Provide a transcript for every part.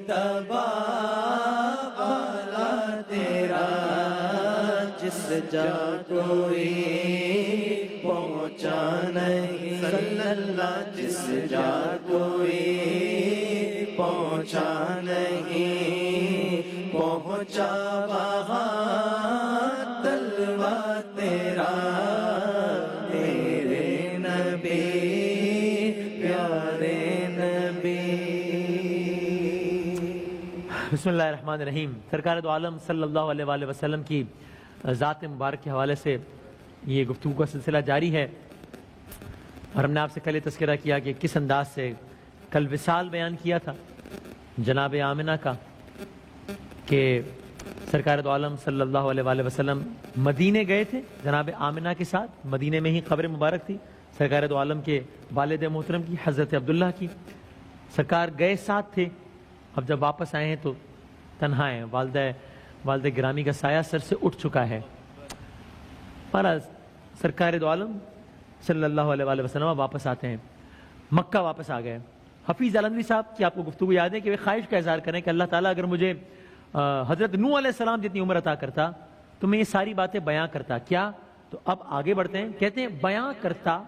مجتبیٰ والا تیرا، جس جا کوئی پہنچا نہیں صلی اللہ، جس جا کوئی پہنچا نہیں، پہنچا وہاں تلوا تیرا، تیرے نبی پیارے نبی۔ بسم اللہ الرحمن الرحیم۔ سرکار دو عالم صلی اللہ علیہ وآلہ وسلم کی ذات مبارک کے حوالے سے یہ گفتگو کا سلسلہ جاری ہے، اور ہم نے آپ سے کل یہ تذکرہ کیا کہ کس انداز سے کل وصال بیان کیا تھا جناب آمنہ کا، کہ سرکار دو عالم صلی اللہ علیہ وآلہ وسلم مدینے گئے تھے جناب آمنہ کے ساتھ، مدینے میں ہی قبر مبارک تھی سرکار دو عالم کے والد محترم کی، حضرت عبداللہ کی۔ سرکار گئے ساتھ تھے، اب جب واپس آئے ہیں تو تنہا ہیں، والدہ گرامی کا سایہ سر سے اٹھ چکا ہے۔ ہمارا سرکار دو عالم صلی اللہ علیہ وآلہ وسلم واپس آتے ہیں، مکہ واپس آ گئے۔ حفیظ علندوی صاحب کی آپ کو گفتگو یاد ہے کہ وہ خواہش کا اظہار کریں کہ اللہ تعالیٰ اگر مجھے حضرت نوح علیہ السلام جتنی عمر عطا کرتا تو میں یہ ساری باتیں بیان کرتا۔ کیا؟ تو اب آگے بڑھتے ہیں، کہتے ہیں بیان کرتا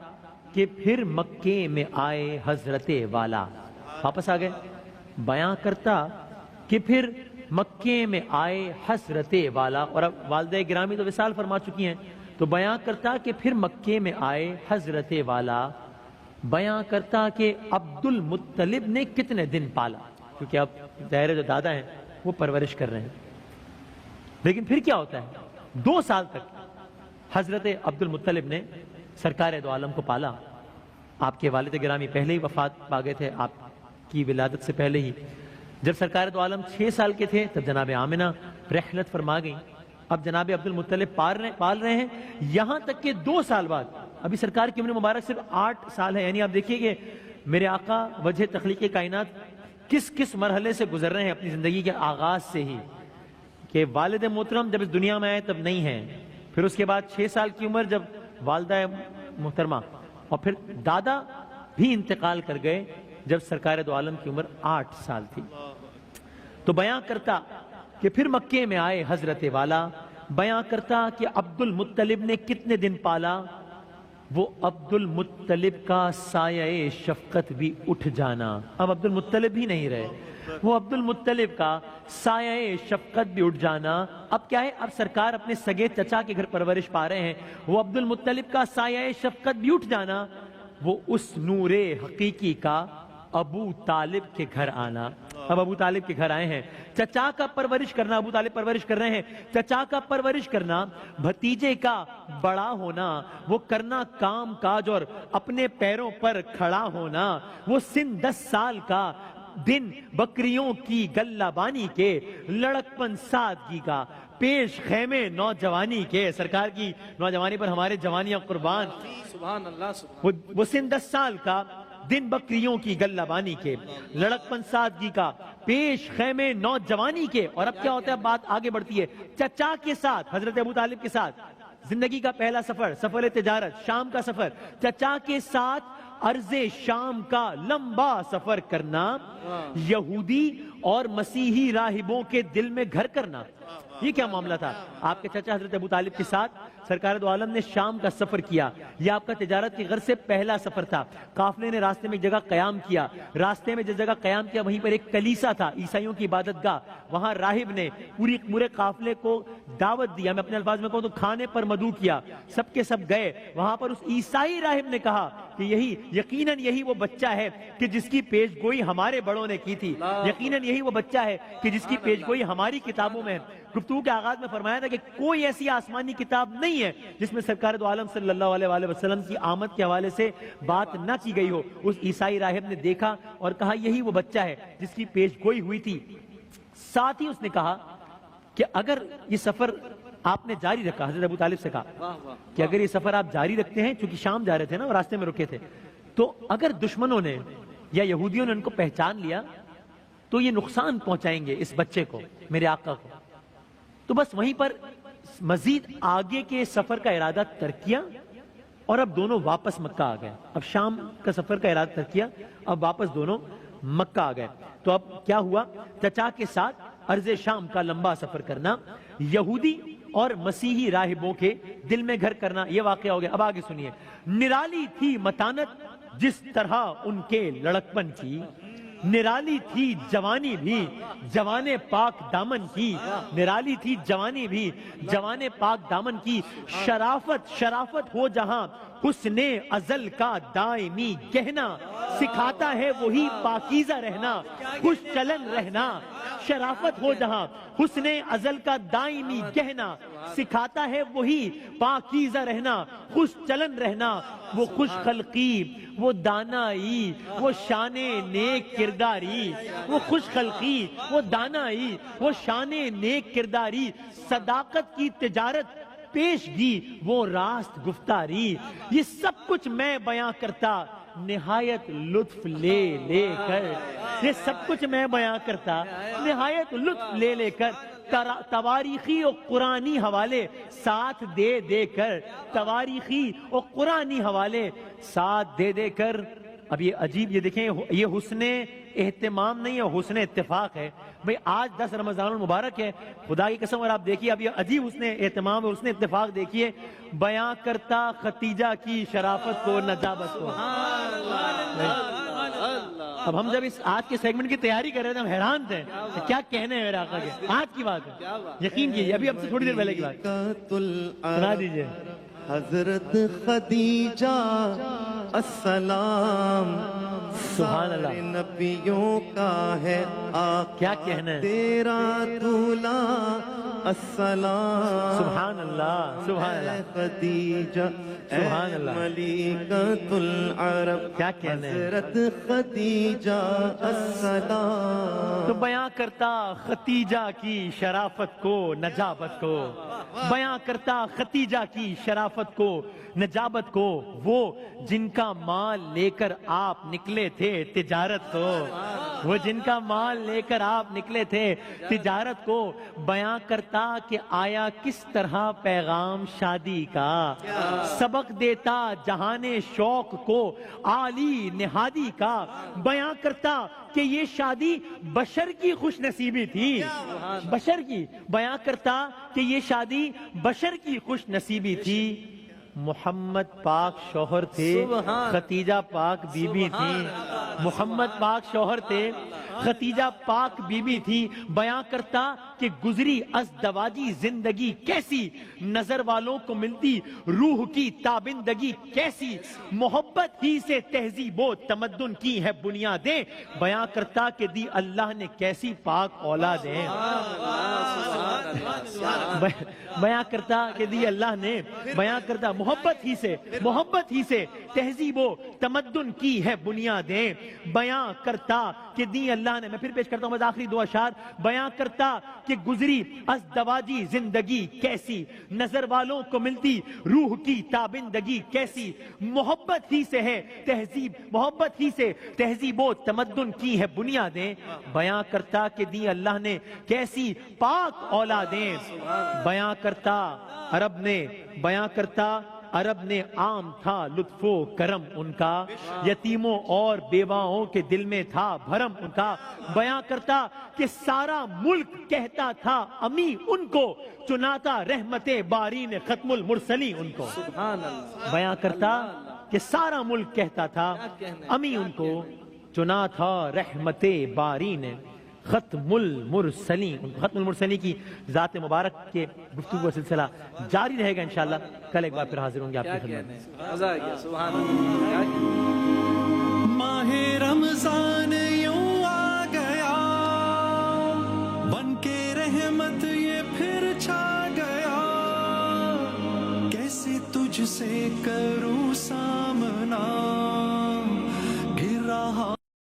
کہ پھر مکے میں آئے حضرت والا، واپس آ گئے، بیان کرتا کہ پھر مکے میں آئے حضرت والا، اور اب والدہ گرامی تو وصال فرما چکی ہیں، تو بیان کرتا کہ پھر مکے میں آئے حضرت والا، بیان کرتا کہ عبد المطلب نے کتنے دن پالا، کیونکہ اب ظاہر جو دادا ہیں وہ پرورش کر رہے ہیں۔ لیکن پھر کیا ہوتا ہے، 2 سال تک حضرت عبد المطلب نے سرکار دو عالم کو پالا۔ آپ کے والد گرامی پہلے ہی وفات پا گئے تھے آپ کی ولادت سے پہلے ہی۔ جب سرکار دو عالم 6 سال کے تھے تب جناب آمنہ رحلت فرما گئیں، اب جناب عبد المطلب پال رہے ہیں، یہاں تک کہ 2 سال بعد، ابھی سرکار کی عمر مبارک صرف 8 سال ہے، یعنی آپ دیکھیے کہ میرے آقا وجہ تخلیق کائنات کس مرحلے سے گزر رہے ہیں اپنی زندگی کے آغاز سے ہی، کہ والد محترم جب اس دنیا میں آئے تب نہیں ہیں، پھر اس کے بعد 6 سال کی عمر جب والدہ محترمہ، اور پھر دادا بھی انتقال کر گئے جب سرکار دو عالم کی عمر 8 سال تھی۔ تو بیان کرتا کہ پھر مکے میں آئے حضرت والا، بیان کرتا کہ عبد المطلب نے کتنے دن پالا، وہ عبد المطلب کا سایہ شفقت بھی اٹھ جانا، اب عبد المطلب بھی نہیں رہے، وہ عبد المطلب کا سایہ شفقت بھی اٹھ جانا۔ اب کیا ہے، اب سرکار اپنے سگے چچا کے گھر پرورش پا رہے ہیں، وہ عبد المطلب کا سایہ شفقت بھی اٹھ جانا، وہ اس نور حقیقی کا ابو طالب کے گھر آنا۔ اب ابو طالب کے گھر آئے ہیں، چچا کا پرورش کرنا، ابو طالب پرورش کر رہے ہیں، چچا کا پرورش کرنا، بھتیجے کا بڑا ہونا، وہ کرنا کام کاج اور اپنے پیروں پر کھڑا ہونا، وہ سن 10 سال کا، دن بکریوں کی گلہ بانی کے، لڑکپن سادگی کا، پیش خیمے نوجوانی کے، سرکار کی نوجوانی پر ہمارے جوانیاں قربان، سبحان اللہ، وہ سن 10 سال کا، دن بکریوں کی گلہ بانی کے، لڑکپن سادگی کا، پیش خیمے نوجوانی کے۔ اور اب کیا ہوتا ہے، اب بات آگے بڑھتی ہے، چچا کے ساتھ، حضرت ابو طالب کے ساتھ زندگی کا پہلا سفر تجارت، شام کا سفر، چچا کے ساتھ عرض شام کا لمبا سفر کرنا، یہودی اور مسیحی راہبوں کے دل میں گھر کرنا۔ یہ کیا معاملہ تھا، آپ کے چچا حضرت ابو طالب کے ساتھ سرکار دو عالم نے شام کا سفر کیا، یہ آپ کا تجارت کی غرض سے پہلا سفر تھا۔ قافلے نے راستے میں ایک جگہ قیام کیا، راستے میں جس جگہ قیام کیا وہیں پر ایک کلیسا تھا، عیسائیوں کی عبادت گاہ، وہاں راہب نے پورے قافلے کو دعوت دیا، میں اپنے الفاظ میں کہوں تو کھانے پر مدعو کیا، سب کے سب گئے، وہاں پر اس عیسائی راہب نے کہا کہ یقیناً یہی وہ بچہ ہے کہ جس کی پیش گوئی ہمارے بڑوں نے کی تھی، یقیناً یہی وہ بچہ ہے کہ جس کی پیش گوئی ہماری کتابوں میں ہے۔ گفتگو کے آغاز میں فرمایا تھا کہ کوئی ایسی آسمانی کتاب نہیں ہے جس میں سرکار دو عالم صلی اللہ علیہ وآلہ وسلم کی آمد کے حوالے سے بات نہ کی گئی ہو۔ اس عیسائی راہب نے دیکھا اور کہا یہی وہ بچہ ہے جس کی پیش گوئی ہوئی تھی۔ ساتھ ہی اس نے کہا کہ اگر یہ سفر آپ نے جاری رکھا، حضرت ابو طالب سے کہا کہ اگر یہ سفر آپ جاری رکھتے ہیں، چونکہ شام جا رہے تھے نا، راستے میں رکے تھے، تو اگر دشمنوں نے یا یہودیوں نے ان کو پہچان لیا تو یہ نقصان پہنچائیں گے اس بچے کو، میرے آقا کو۔ تو بس وہیں پر مزید آگے کے سفر کا ارادہ ترک کیا اور اب دونوں واپس مکہ آ گئے۔ اب شام کا سفر کا ارادہ ترک کیا، اب واپس دونوں مکہ آ گئے۔ تو اب کیا ہوا؟ چچا کے ساتھ ارض شام کا لمبا سفر کرنا، یہودی اور مسیحی راہبوں کے دل میں گھر کرنا، یہ واقعہ ہو گیا۔ اب آگے سنیے، نرالی تھی متانت جس طرح ان کے لڑکپن کی، نرالی تھی جوانی بھی جوان پاک دامن کی، نرالی تھی جوانی بھی جوان پاک دامن کی، شرافت شرافت ہو جہاں حسن ازل کا دائمی گہنا، سکھاتا ہے وہی پاکیزہ رہنا خوش چلن رہنا، شرافت ہو جہاں حسن ازل کا دائمی گہنا، سکھاتا ہے وہی پاکیزہ رہنا خوش چلن رہنا، وہ خوش خلقی وہ دانائی وہ شان نیک کرداری، وہ خوش خلقی وہ دانائی وہ شان نیک کرداری، صداقت کی تجارت پیشگی وہ راست گفتاری، یہ سب کچھ میں بیاں کرتا نہایت لطف لے لے کر، یہ سب کچھ میں بیاں کرتا نہایت لطف لے لے کر، تواریخی اور قرآنی حوالے ساتھ دے دے کر، تواریخی اور قرآنی حوالے ساتھ دے دے کر۔ اب یہ عجیب، یہ دیکھیں، یہ حسن اہتمام نہیں ہے، حسن اتفاق ہے۔ بھئی آج 10 رمضان المبارک ہے، خدا کی قسم، اور آپ دیکھیے اب یہ عجیب حسن اہتمام اور حسن اتفاق دیکھیے، بیاں کرتا ختیجہ کی شرافت کو نجابت کو۔ اب ہم جب اس آج کے سیگمنٹ کی تیاری کر رہے تھے ہم حیران تھے کہ کیا کہنے ہیں میرے آقا کے، آج کی بات ہے، یقین کیجیے ابھی اب سے تھوڑی دیر پہلے کی بات سنا دیجیے۔ حضرت خدیجہ السلام، سبحان اللہ، سارے نبیوں کا ہے آقا کیا کہنا ہے، تیرا دولہا السلام، سبحان اللہ سبحان اللہ خدیجہ سبحان اللہ، ملکۃ العرب، کیا کہنا ہے، حضرت خدیجہ السلام، تو بیاں کرتا ختیجہ کی شرافت کو نجابت کو، بیاں کرتا ختیجہ کی شرافت کو نجابت کو، وہ جن کا مال لے کر آپ نکلے تھے تجارت کو، وہ جن کا مال لے کر آپ نکلے تھے تجارت کو، بیاں کرتا کہ آیا کس طرح پیغام شادی کا، سبق دیتا جہان شوق کو عالی نہادی کا، بیاں کرتا کہ یہ شادی بشر کی خوش نصیبی تھی، بشر کی، بیاں کرتا کہ یہ شادی بشر کی خوش نصیبی تھی، محمد پاک شوہر تھے، ختیجہ پاک بی بی تھی، محمد پاک شوہر تھے، ختیجہ پاک بی بی تھی، بیاں کرتا کہ گزری ازدواجی زندگی کیسی، نظر والوں کو ملتی روح کی تابندگی کیسی، محبت ہی سے تہذیب و تمدن کی ہے بنیادیں، بیاں کرتا کہ دی اللہ نے کیسی پاک اولادیں، بیاں کرتا کہ دی اللہ نے، بیاں کرتا محبت ہی سے تہذیب و تمدن کی ہے بنیادیں، بیاں کرتا کہ دی اللہ نے، میں پھر پیش کرتا ہوں بس آخری 2 اشعار، بیاں کرتا کہ گزری ازدواجی زندگی کیسی، نظر والوں کو ملتی روح کی تابندگی کیسی، محبت ہی سے ہے تہذیب، محبت ہی سے تہذیب و تمدن کی ہے بنیادیں، بیاں کرتا کہ دی اللہ نے کیسی پاک اولادیں، بیاں کرتا عرب نے، بیاں کرتا عرب نے عام تھا لطف و کرم ان کا، یتیموں اور بیواؤں کے دل میں تھا بھرم ان کا، بیاں کرتا کہ سارا ملک کہتا تھا امی ان کو، چناتا رحمت باری نے ختم المرسلی ان کو، بیاں کرتا کہ سارا ملک کہتا تھا امی ان کو، چنا تھا رحمت باری نے ختم المرسلین، ختم المرسلین کی ذات مبارک کے گفتگو کا سلسلہ جاری رہے گا انشاءاللہ، کل ایک بار پھر حاضر ہوں گے آپ کی خدمت۔ ماہ رمضان یوں آ گیا، بن کے رحمت یہ پھر چھا گیا، کیسے تجھ سے کروں سامنا،